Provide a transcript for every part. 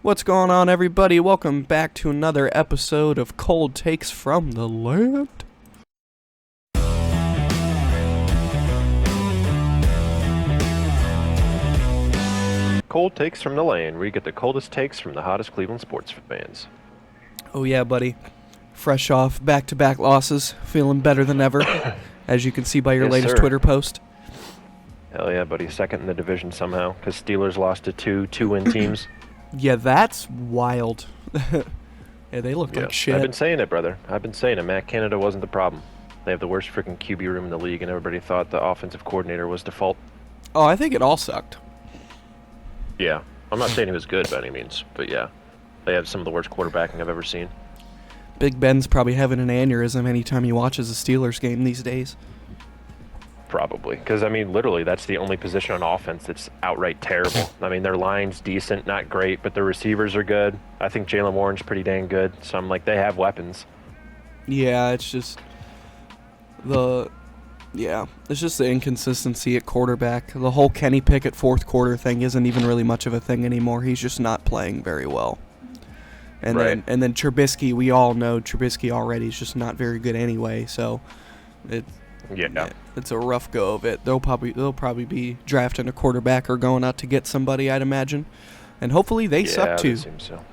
What's going on, everybody? Welcome back to another episode of Cold Takes from the Land. Cold Takes from the Lane, where you get the coldest takes from the hottest Cleveland sports fans. Oh yeah, buddy. Fresh off back-to-back losses, feeling better than ever, as you can see by your latest Twitter post. Hell yeah, buddy. Second in the division somehow, because Steelers lost to two-win teams. Yeah, that's wild. Yeah, they look like shit. I've been saying it, brother. I've been saying it. Matt Canada wasn't the problem. They have the worst freaking QB room in the league, and everybody thought the offensive coordinator was default. Oh, I think it all sucked. Yeah. I'm not saying he was good by any means, but yeah. They have some of the worst quarterbacking I've ever seen. Big Ben's probably having an aneurysm anytime he watches a Steelers game these days. Probably. Because, I mean, literally, that's the only position on offense that's outright terrible. I mean, their line's decent, not great, but their receivers are good. I think Jalen Warren's pretty dang good. So I'm like, they have weapons. Yeah, it's just the inconsistency at quarterback. The whole Kenny Pickett fourth quarter thing isn't even really much of a thing anymore. He's just not playing very well. And right. then Trubisky, we all know Trubisky already is just not very good anyway, so it's a rough go of it. They'll probably be drafting a quarterback or going out to get somebody, I'd imagine. And hopefully they suck too. Yeah, seems so.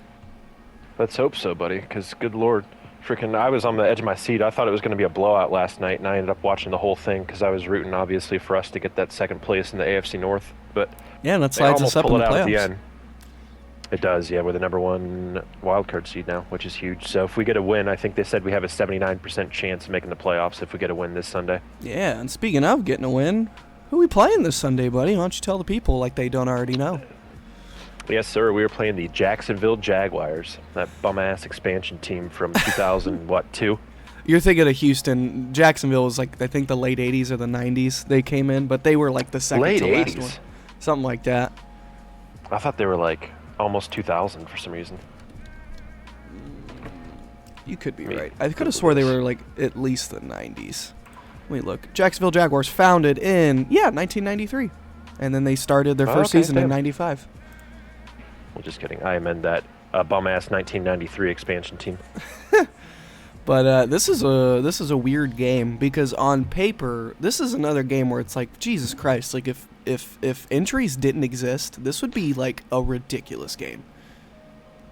Let's hope so, buddy, because good lord. Freaking, I was on the edge of my seat. I thought it was going to be a blowout last night, and I ended up watching the whole thing because I was rooting, obviously, for us to get that second place in the AFC North. But yeah, and that slides us up in the playoffs. At the end. It does, yeah. We're the number one wildcard seed now, which is huge. So if we get a win, I think they said we have a 79% chance of making the playoffs if we get a win this Sunday. Yeah, and speaking of getting a win, who are we playing this Sunday, buddy? Why don't you tell the people like they don't already know? Yes, sir. We were playing the Jacksonville Jaguars, that bum-ass expansion team from 2002. You're thinking of Houston. Jacksonville was like, I think, the late 80s or the 90s they came in, but they were like the second to last one. Something like that. I thought they were like almost 2000 for some reason. You could be right. I could have swore they were like at least the 90s. Wait, look. Jacksonville Jaguars founded in, 1993. And then they started their first season in 95. Well, just kidding. I amend that. Bum-ass 1993 expansion team. But this is a weird game because on paper, this is another game where it's like, Jesus Christ, like if injuries didn't exist, this would be like a ridiculous game.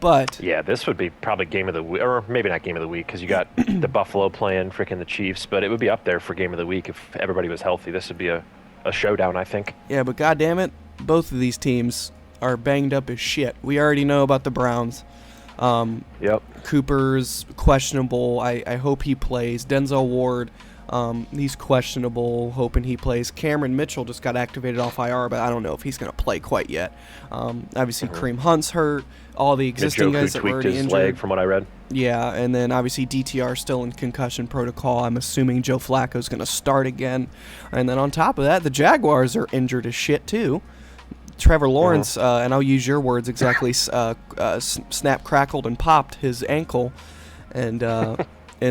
But yeah, this would be probably game of the week, or maybe not game of the week, because you got the Buffalo playing freaking the Chiefs, but it would be up there for game of the week if everybody was healthy. This would be a showdown, I think. Yeah, but goddamn it, both of these teams are banged up as shit. We already know about the Browns. Yep. Cooper's questionable. I hope he plays. Denzel Ward, he's questionable, hoping he plays. Cameron Mitchell just got activated off IR, but I don't know if he's going to play quite yet. Obviously, Kareem Hunt's hurt. All the existing guys that were already injured. Tweaked his leg, from what I read. Yeah, and then obviously DTR still in concussion protocol. I'm assuming Joe Flacco's going to start again. And then on top of that, the Jaguars are injured as shit too. Trevor Lawrence, and I'll use your words exactly, snap, crackled, and popped his ankle. And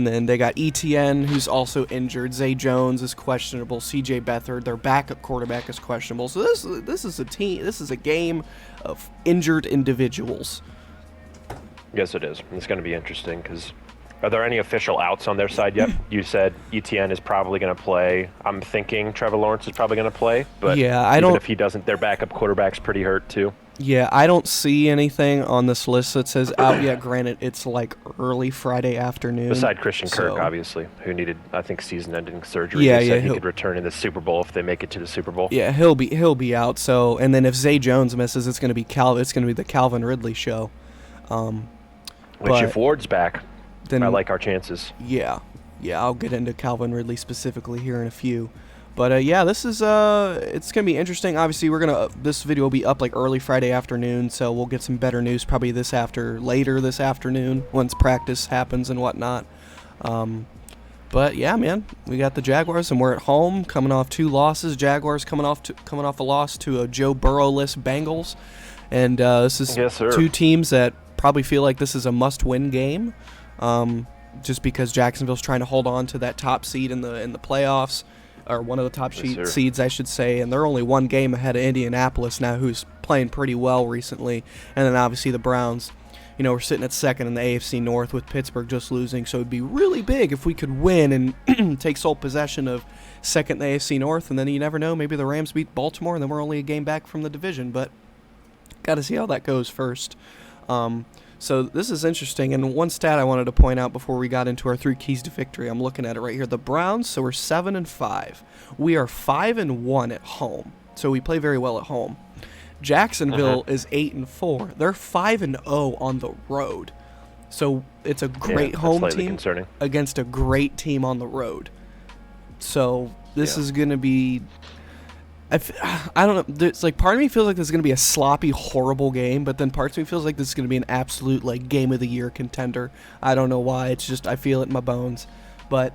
then they got ETN, who's also injured. Zay Jones is questionable. CJ Beathard, their backup quarterback, is questionable. So this is a team. This is a game of injured individuals. Yes, it is. It's going to be interesting because are there any official outs on their side yet? You said ETN is probably going to play. I'm thinking Trevor Lawrence is probably going to play, but yeah, even if he doesn't, their backup quarterback's pretty hurt too. Yeah, I don't see anything on this list that says out yet. Granted, it's like early Friday afternoon. Beside Christian Kirk, obviously, who needed, I think, season-ending surgery. They said he could return in the Super Bowl if they make it to the Super Bowl. Yeah, he'll be out. So, and then if Zay Jones misses, it's going to be the Calvin Ridley show. Which, if Ward's back, then I like our chances. Yeah, I'll get into Calvin Ridley specifically here in a few. But yeah, this is it's gonna be interesting. Obviously, this video will be up like early Friday afternoon, so we'll get some better news probably later this afternoon once practice happens and whatnot. But yeah, man, we got the Jaguars and we're at home, coming off 2 losses. Jaguars coming off a loss to a Joe Burrow-less Bengals, and this is 2 teams that probably feel like this is a must-win game, just because Jacksonville's trying to hold on to that top seed in the playoffs. or one of the top Yes, sir. seeds, I should say, and they're only one game ahead of Indianapolis now, who's playing pretty well recently. And then obviously the Browns, we're sitting at second in the AFC North with Pittsburgh just losing, so it'd be really big if we could win and take sole possession of second in the AFC North, and then you never know, maybe the Rams beat Baltimore, and then we're only a game back from the division, but got to see how that goes first. So this is interesting, and one stat I wanted to point out before we got into our 3 keys to victory, I'm looking at it right here. The Browns, so we're 7-5. We are 5-1 at home, so we play very well at home. Jacksonville is 8-4. They're 5-0 on the road, so it's a great home team concerning. Against a great team on the road. So this is going to be. I don't know. It's like part of me feels like this is going to be a sloppy, horrible game, but then parts of me feels like this is going to be an absolute like game of the year contender. I don't know why. It's just I feel it in my bones. But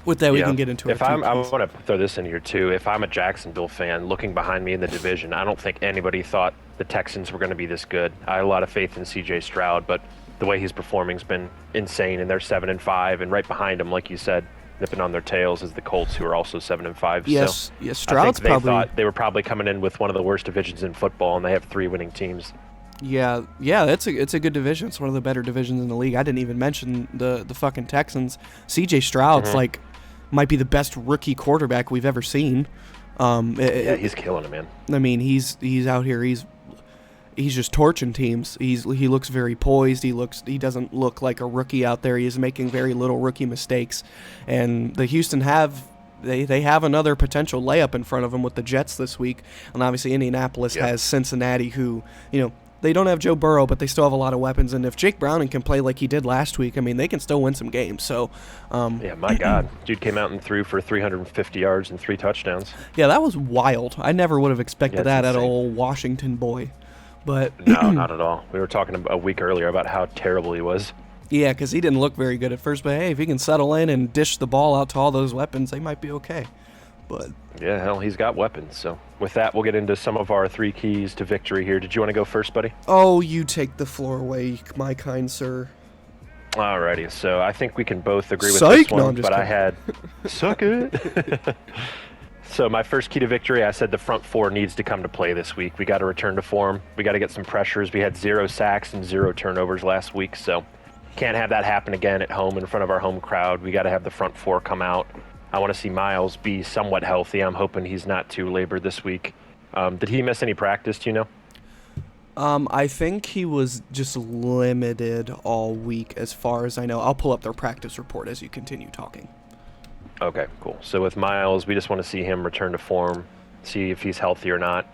with that, we can get into it. I want to throw this in here too. If I'm a Jacksonville fan looking behind me in the division, I don't think anybody thought the Texans were going to be this good. I had a lot of faith in C.J. Stroud, but the way he's performing has been insane, and they're 7-5, and right behind him, like you said, nipping on their tails is the Colts, who are also 7-5. Yes, so yes. Stroud's I think they thought they were probably coming in with one of the worst divisions in football, and they have 3 winning teams. Yeah, it's a good division. It's one of the better divisions in the league. I didn't even mention the fucking Texans. C.J. Stroud's like might be the best rookie quarterback we've ever seen. He's killing it, man. I mean, he's out here. He's just torching teams. He looks very poised. He doesn't look like a rookie out there. He is making very little rookie mistakes. And the Houston have another potential layup in front of them with the Jets this week. And obviously Indianapolis has Cincinnati, who, they don't have Joe Burrow, but they still have a lot of weapons. And if Jake Browning can play like he did last week, I mean, they can still win some games. So, my God. Dude came out and threw for 350 yards and 3 touchdowns. Yeah, that was wild. I never would have expected that out of insane. old Washington boy. But no, not at all. We were talking a week earlier about how terrible he was. Yeah, because he didn't look very good at first. But hey, if he can settle in and dish the ball out to all those weapons, they might be okay. But yeah, hell, he's got weapons. So with that, we'll get into some of our 3 keys to victory here. Did you want to go first, buddy? Oh, you take the floor away, my kind sir. Alrighty, so I think we can both agree with Psych! this one, No, I'm just but kidding. I had suck it. So my first key to victory, I said the front 4 needs to come to play this week. We got to return to form. We got to get some pressures. We had 0 sacks and 0 turnovers last week, so can't have that happen again at home in front of our home crowd. We got to have the front 4 come out. I want to see Miles be somewhat healthy. I'm hoping he's not too labored this week. Did he miss any practice, do you know? I think he was just limited all week as far as I know. I'll pull up their practice report as you continue talking. Okay, cool. So with Miles, we just want to see him return to form, see if he's healthy or not.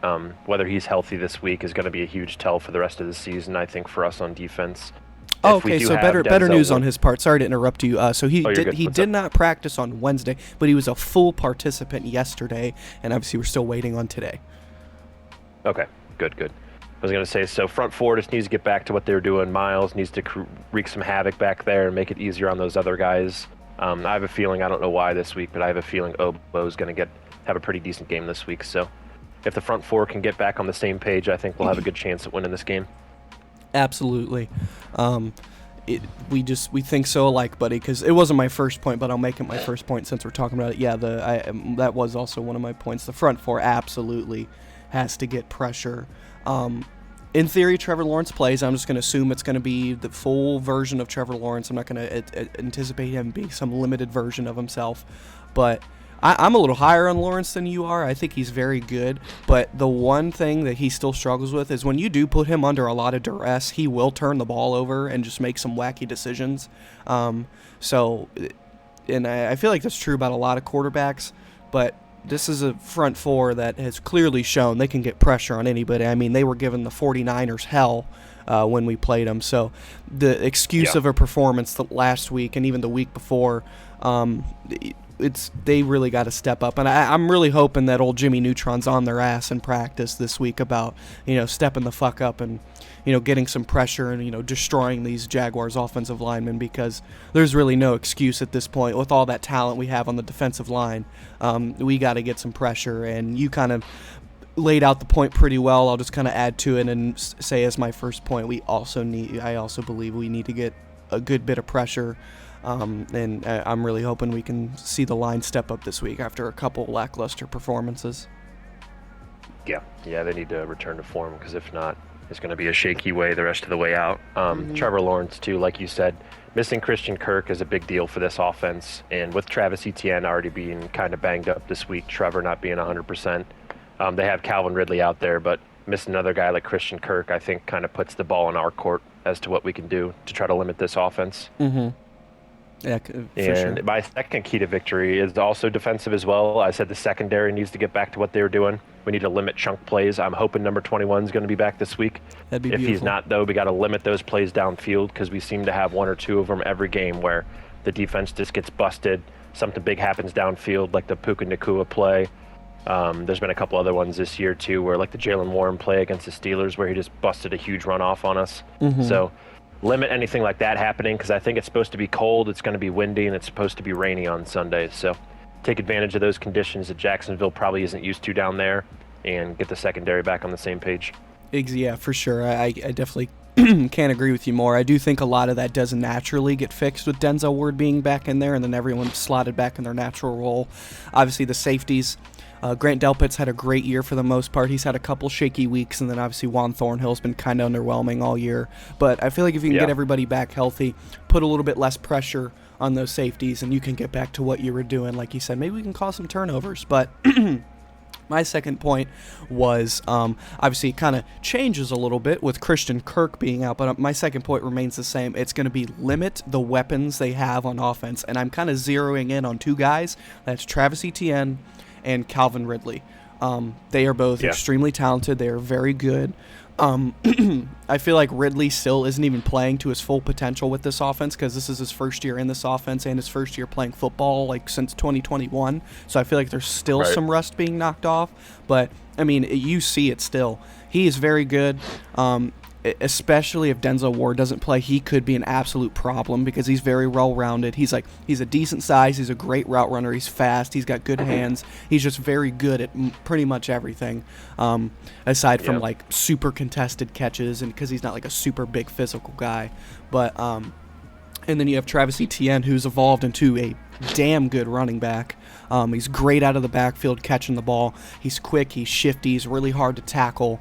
Whether he's healthy this week is going to be a huge tell for the rest of the season, I think, for us on defense. Oh, okay, so better news on his part. Sorry to interrupt you. So he did not practice on Wednesday, but he was a full participant yesterday, and obviously we're still waiting on today. Okay, good. I was going to say, so front 4 just needs to get back to what they were doing. Miles needs to wreak some havoc back there and make it easier on those other guys. I have a feeling, I don't know why this week, but I have a feeling Obo's going to have a pretty decent game this week. So if the front 4 can get back on the same page, I think we'll have a good chance at winning this game. Absolutely. We think so alike, buddy, because it wasn't my first point, but I'll make it my first point since we're talking about it. Yeah, that was also one of my points. The front 4 absolutely has to get pressure. In theory, Trevor Lawrence plays. I'm just going to assume it's going to be the full version of Trevor Lawrence. I'm not going to anticipate him being some limited version of himself. But I'm a little higher on Lawrence than you are. I think he's very good. But the one thing that he still struggles with is when you do put him under a lot of duress, he will turn the ball over and just make some wacky decisions. And I feel like that's true about a lot of quarterbacks. But this is a front 4 that has clearly shown they can get pressure on anybody. I mean, they were giving the 49ers hell when we played them. So the excuse of a performance last week and even the week before, they really got to step up. And I'm really hoping that old Jimmy Neutron's on their ass in practice this week about, stepping the fuck up and, getting some pressure and, destroying these Jaguars offensive linemen, because there's really no excuse at this point with all that talent we have on the defensive line. We got to get some pressure, and you kind of laid out the point pretty well. I'll just kind of add to it and say as my first point, I also believe we need to get a good bit of pressure. And I'm really hoping we can see the line step up this week after a couple lackluster performances. Yeah, they need to return to form, because if not, it's going to be a shaky way the rest of the way out. Trevor Lawrence, too, like you said, missing Christian Kirk is a big deal for this offense. And with Travis Etienne already being kind of banged up this week, Trevor not being 100%, they have Calvin Ridley out there, but missing another guy like Christian Kirk, I think, kind of puts the ball in our court as to what we can do to try to limit this offense. Yeah, and my second key to victory is also defensive as well. I said the secondary needs to get back to what they were doing. We need to limit chunk plays. I'm hoping number 21 is going to be back this week. That'd be if beautiful. He's not, though, we got to limit those plays downfield, because we seem to have one or two of them every game where the defense just gets busted. Something big happens downfield, like the Puka Nacua play. There's been a couple other ones this year, too, where like the Jalen Warren play against the Steelers, where he just busted a huge runoff on us. So limit anything like that happening, because I think it's supposed to be cold, it's going to be windy, and it's supposed to be rainy on Sundays. So take advantage of those conditions that Jacksonville probably isn't used to down there, and get the secondary back on the same page. Yeah, for sure. I definitely can't agree with you more. I do think a lot of that does naturally get fixed with Denzel Ward being back in there, and then everyone slotted back in their natural role. Obviously, the safeties. Grant Delpit's had a great year for the most part. He's had a couple shaky weeks, and then obviously Juan Thornhill's been kind of underwhelming all year. But I feel like if you can get everybody back healthy, put a little bit less pressure on those safeties, and you can get back to what you were doing. Like you said, maybe we can cause some turnovers. But my second point was, obviously it kind of changes a little bit with Christian Kirk being out, but my second point remains the same. It's going to be limit the weapons they have on offense, and I'm kind of zeroing in on two guys. That's Travis Etienne and Calvin Ridley. They are both extremely talented. They are very good. I feel like Ridley still isn't even playing to his full potential with this offense, because this is his first year in this offense and his first year playing football like since 2021. So I feel like there's still some rust being knocked off. But, I mean, you see it still. He is very good. Especially if Denzel Ward doesn't play, he could be an absolute problem, because he's very well-rounded. He's a decent size. He's a great route runner. He's fast. He's got good hands. He's just very good at pretty much everything, aside from like super contested catches, and because he's not like a super big physical guy. But and then you have Travis Etienne, who's evolved into a damn good running back. He's great out of the backfield catching the ball. He's quick, he's shifty, he's really hard to tackle.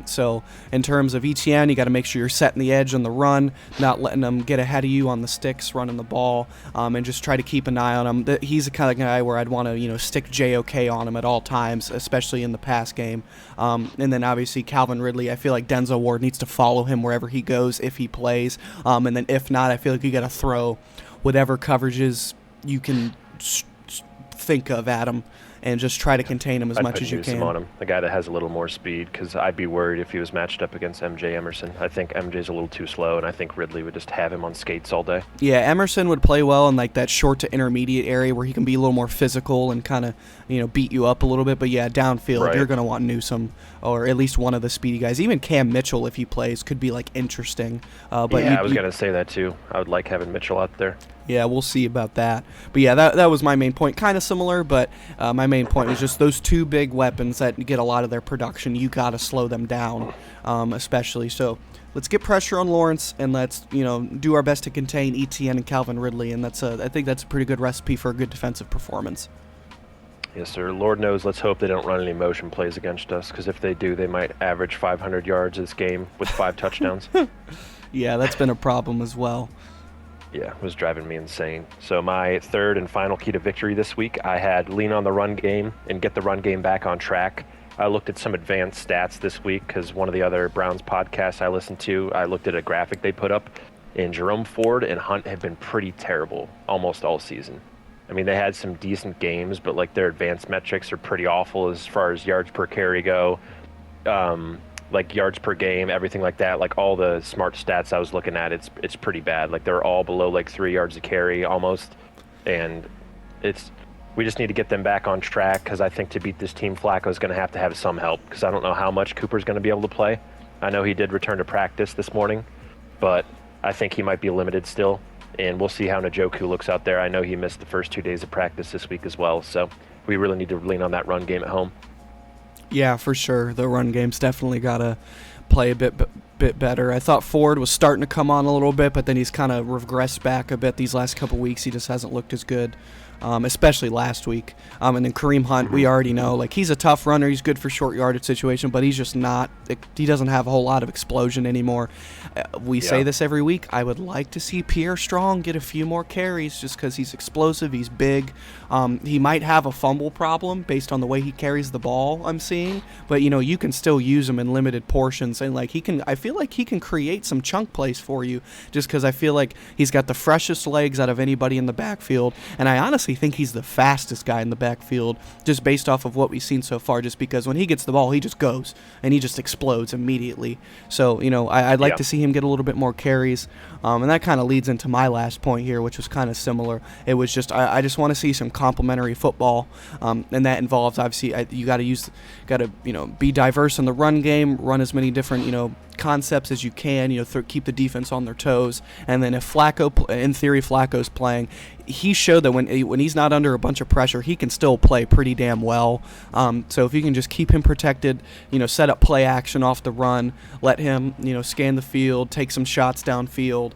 So in terms of Etienne, you got to make sure you're setting the edge on the run, not letting them get ahead of you on the sticks running the ball, and just try to keep an eye on him. He's the kind of guy where I'd want to stick JOK on him at all times, especially in the pass game. And then obviously Calvin Ridley, I feel like Denzel Ward needs to follow him wherever he goes if he plays. And then if not, I feel like you got to throw whatever coverages you can think of at him and just try to contain him as much as you can. On him, the guy that has a little more speed, because I'd be worried if he was matched up against MJ Emerson. I think MJ's a little too slow, and I think Ridley would just have him on skates all day. Yeah, Emerson would play well in like that short to intermediate area where he can be a little more physical and kind of beat you up a little bit. But yeah, downfield you're going to want Newsome or at least one of the speedy guys. Even Cam Mitchell, if he plays, could be like interesting. But yeah, I was going to say that too. I would like having Mitchell out there. Yeah, we'll see about that. But yeah, that was my main point. Kind of similar, but my main point was just those two big weapons that get a lot of their production. You got to slow them down, especially. So let's get pressure on Lawrence, and let's do our best to contain Etienne and Calvin Ridley. And I think that's a pretty good recipe for a good defensive performance. Yes, sir. Lord knows, let's hope they don't run any motion plays against us, because if they do, they might average 500 yards this game with 5 touchdowns. Yeah, that's been a problem as well. Yeah, it was driving me insane. So my third and final key to victory this week, I had lean on the run game and get the run game back on track. I looked at some advanced stats this week, because one of the other Browns podcasts I listened to, I looked at a graphic they put up, and Jerome Ford and Hunt have been pretty terrible almost all season. I mean, they had some decent games, but like their advanced metrics are pretty awful as far as yards per carry go, like yards per game, everything like that. Like all the smart stats I was looking at, it's pretty bad. Like they're all below like 3 yards a carry almost, and we just need to get them back on track, because I think to beat this team, Flacco is going to have some help, because I don't know how much Cooper's going to be able to play. I know he did return to practice this morning, but I think he might be limited still. And we'll see how Njoku looks out there. I know he missed the first 2 days of practice this week as well, so we really need to lean on that run game at home. Yeah, for sure. The run game's definitely got to play a bit bit better. I thought Ford was starting to come on a little bit, but then he's kind of regressed back a bit these last couple weeks. He just hasn't looked as good, especially last week. And then Kareem Hunt, we already know, like, he's a tough runner. He's good for short yardage situation, but he's just not. He doesn't have a whole lot of explosion anymore. We say this every week. I would like to see Pierre Strong get a few more carries just because he's explosive. He's big. He might have a fumble problem based on the way he carries the ball, I'm seeing, but you can still use him in limited portions, and like I feel like he can create some chunk plays for you just because I feel like he's got the freshest legs out of anybody in the backfield, and I honestly think he's the fastest guy in the backfield just based off of what we've seen so far, just because when he gets the ball, he just goes and he just explodes immediately. So I'd like to see him get a little bit more carries, and that kind of leads into my last point here, which was kind of similar. It was just I just want to see some complementary football, and that involves obviously you got to be diverse in the run game, run as many different concepts as you can, keep the defense on their toes. And then if Flacco's playing, he showed that when he's not under a bunch of pressure, he can still play pretty damn well. So if you can just keep him protected, set up play action off the run, let him scan the field, take some shots downfield,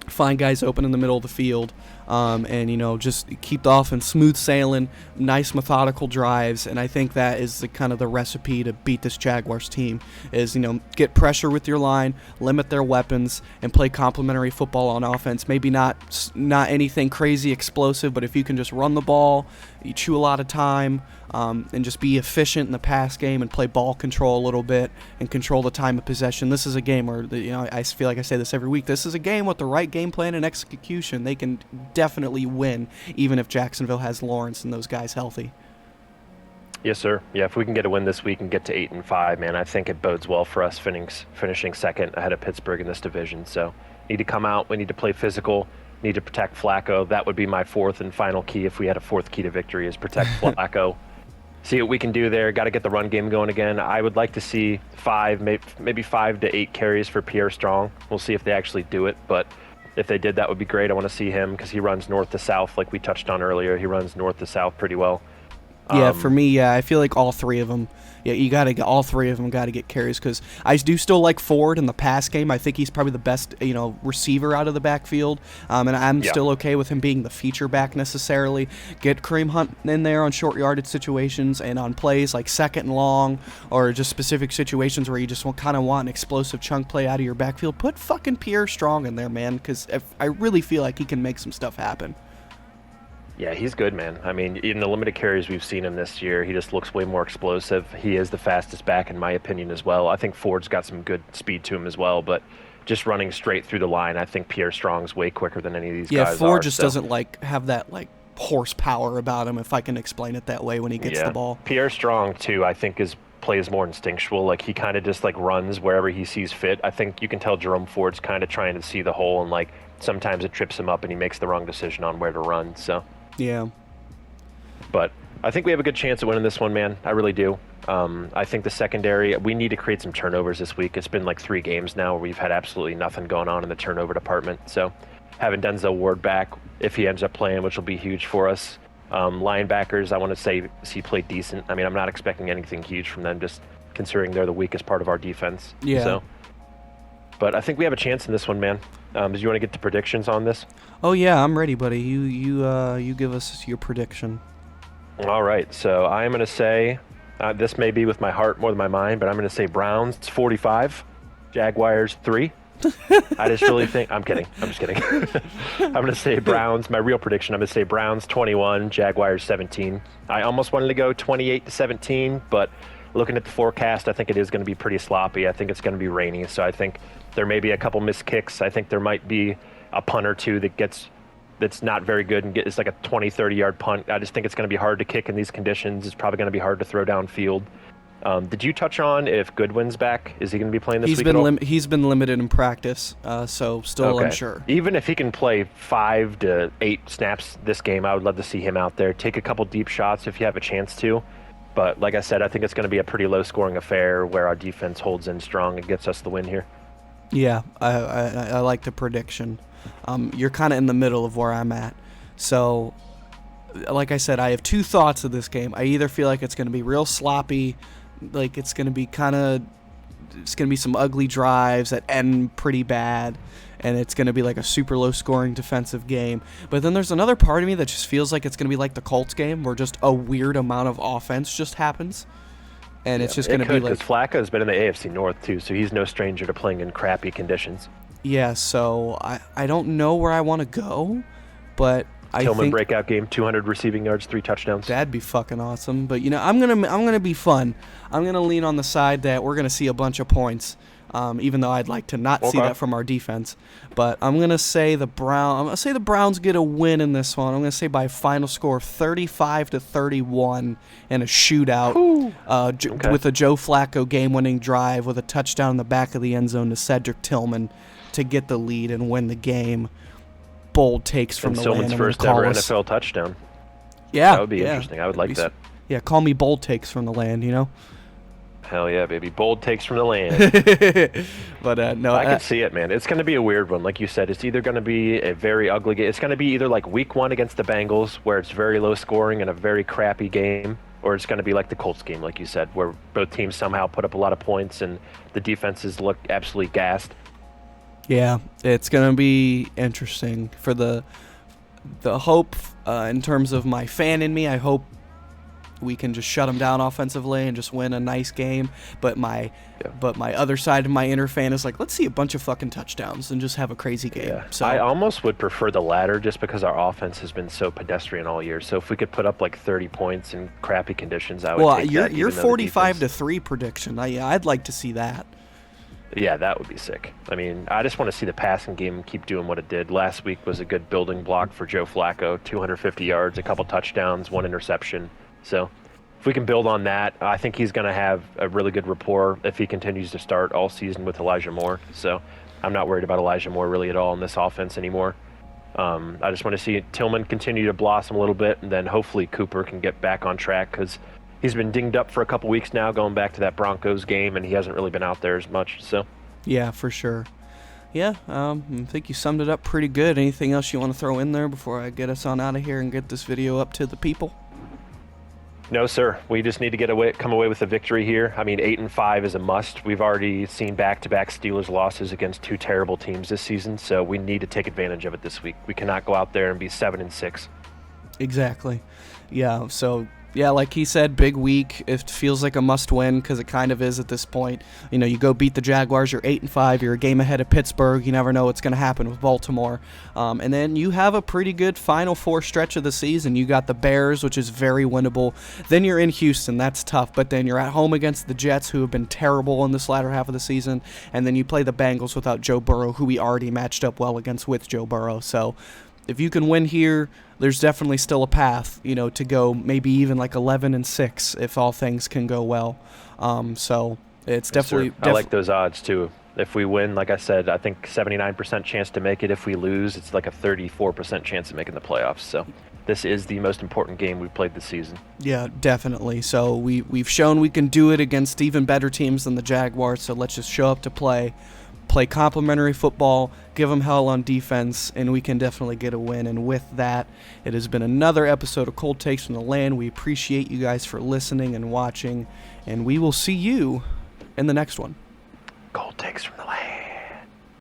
find guys open in the middle of the field, and just keep the offense smooth sailing, nice methodical drives. And I think that is the recipe to beat this Jaguars team is get pressure with your line, limit their weapons, and play complementary football on offense. Maybe not anything crazy explosive, but if you can just run the ball, you chew a lot of time, and just be efficient in the pass game and play ball control a little bit and control the time of possession. This is a game where I feel like I say this every week. This is a game with the right game plan and execution. They can definitely win, even if Jacksonville has Lawrence and those guys healthy. Yes, sir. Yeah, if we can get a win this week and get to 8-5, man, I think it bodes well for us finishing second ahead of Pittsburgh in this division. So, need to come out. We need to play physical. Need to protect Flacco. That would be my fourth and final key. If we had a fourth key to victory, is protect Flacco. See what we can do there. Got to get the run game going again. I would like to see maybe 5 to 8 carries for Pierre Strong. We'll see if they actually do it, but if they did, that would be great. I want to see him because he runs north to south, like we touched on earlier. He runs north to south pretty well. Yeah, for me, I feel like all three of them. Yeah, all three of them got to get carries because I do still like Ford in the pass game. I think he's probably the best, receiver out of the backfield, and I'm still okay with him being the feature back necessarily. Get Kareem Hunt in there on short yardage situations and on plays like second and long or just specific situations where you just want an explosive chunk play out of your backfield. Put fucking Pierre Strong in there, man, because I really feel like he can make some stuff happen. Yeah, he's good, man. I mean, in the limited carries we've seen him this year, he just looks way more explosive. He is the fastest back, in my opinion, as well. I think Ford's got some good speed to him as well, but just running straight through the line, I think Pierre Strong's way quicker than any of these guys are. Yeah, Ford just doesn't have that horsepower about him, if I can explain it that way, when he gets the ball. Pierre Strong, too, I think plays more instinctual. Like, he kind of just runs wherever he sees fit. I think you can tell Jerome Ford's kind of trying to see the hole, and sometimes it trips him up and he makes the wrong decision on where to run, so... Yeah. But I think we have a good chance of winning this one, man. I really do. I think the secondary, we need to create some turnovers this week. It's been 3 games now where we've had absolutely nothing going on in the turnover department. So having Denzel Ward back, if he ends up playing, which will be huge for us. Linebackers, I want to say he played decent. I mean, I'm not expecting anything huge from them, just considering they're the weakest part of our defense. Yeah. So, but I think we have a chance in this one, man. Do you want to get the predictions on this? Oh yeah, I'm ready, buddy. You give us your prediction. All right, so I'm going to say, this may be with my heart more than my mind, but I'm going to say Browns 45, Jaguars 3. I just really think, I'm kidding. I'm just kidding. I'm going to say Browns, my real prediction, I'm going to say Browns 21, Jaguars 17. I almost wanted to go 28-17, but looking at the forecast, I think it is going to be pretty sloppy. I think it's going to be rainy, so I think there may be a couple missed kicks. I think there might be a punt or two that's not very good and it's like a 20-30 yard punt. I just think it's going to be hard to kick in these conditions. It's probably going to be hard to throw downfield. Did you touch on if Goodwin's back? Is he going to be playing this week at all? He's been limited in practice, so still unsure. Even if he can play 5 to 8 snaps this game, I would love to see him out there. Take a couple deep shots if you have a chance to. But like I said, I think it's going to be a pretty low-scoring affair where our defense holds in strong and gets us the win here. Yeah, I like the prediction. You're kind of in the middle of where I'm at. So, like I said, I have 2 thoughts of this game. I either feel like it's going to be real sloppy, like it's going to be kind of it's going to be some ugly drives that end pretty bad, and it's going to be like a super low-scoring defensive game. But then there's another part of me that just feels like it's going to be like the Colts game, where just a weird amount of offense just happens, and it's just going to be like... Because Flacco's been in the AFC North, too, so he's no stranger to playing in crappy conditions. Yeah, so I don't know where I want to go, but I Tillman think breakout game, 200 receiving yards, 3 touchdowns. that'd be fucking awesome. But I'm gonna be fun. I'm gonna lean on the side that we're gonna see a bunch of points, even though I'd like to not see that from our defense. But I'm gonna say the Browns get a win in this one. I'm gonna say by a final score of 35-31 in a shootout, with a Joe Flacco game-winning drive with a touchdown in the back of the end zone to Cedric Tillman to get the lead and win the game. Bold takes from the land. Tillman's first ever NFL touchdown. Yeah, that would be interesting. I would like that. Yeah, call me bold takes from the land. Hell yeah, baby. Bold takes from the land. But no, I can see it, man. It's going to be a weird one. Like you said, it's either going to be a very ugly game. It's going to be either like week 1 against the Bengals, where it's very low scoring and a very crappy game, or it's going to be like the Colts game, like you said, where both teams somehow put up a lot of points and the defenses look absolutely gassed. Yeah, it's going to be interesting. For the hope, in terms of my fan in me, I hope we can just shut them down offensively and just win a nice game. But my other side of my inner fan is like, let's see a bunch of fucking touchdowns and just have a crazy game. Yeah. So I almost would prefer the latter, just because our offense has been so pedestrian all year. So if we could put up like 30 points in crappy conditions, I would take that. Your 45-3 prediction, I'd like to see that. Yeah, that would be sick. I mean, I just want to see the passing game keep doing what it did. Last week was a good building block for Joe Flacco, 250 yards, a couple touchdowns, 1 interception. So if we can build on that, I think he's going to have a really good rapport if he continues to start all season with Elijah Moore. So I'm not worried about Elijah Moore really at all in this offense anymore. I just want to see Tillman continue to blossom a little bit, and then hopefully Cooper can get back on track, because he's been dinged up for a couple weeks now, going back to that Broncos game, and he hasn't really been out there as much. So, yeah, for sure. Yeah, I think you summed it up pretty good. Anything else you want to throw in there before I get us on out of here and get this video up to the people? No, sir. We just need to come away with a victory here. I mean, 8-5 is a must. We've already seen back-to-back Steelers losses against 2 terrible teams this season, so we need to take advantage of it this week. We cannot go out there and be 7-6. Exactly. Yeah, so... yeah, like he said, big week. It feels like a must-win, because it kind of is at this point. You go beat the Jaguars, you're 8-5, you're a game ahead of Pittsburgh. You never know what's going to happen with Baltimore. And then you have a pretty good Final Four stretch of the season. You got the Bears, which is very winnable. Then you're in Houston, that's tough. But then you're at home against the Jets, who have been terrible in this latter half of the season. And then you play the Bengals without Joe Burrow, who we already matched up well against with Joe Burrow. So if you can win here, there's definitely still a path, to go maybe even like 11-6 if all things can go well. So it's definitely... I like those odds too. If we win, like I said, I think 79% chance to make it. If we lose, it's like a 34% chance of making the playoffs. So this is the most important game we've played this season. Yeah, definitely. So we've shown we can do it against even better teams than the Jaguars. So let's just show up to play complimentary football, give them hell on defense, and we can definitely get a win. And with that, it has been another episode of Cold Takes from the Land. We appreciate you guys for listening and watching, and we will see you in the next one. Cold Takes from the Land.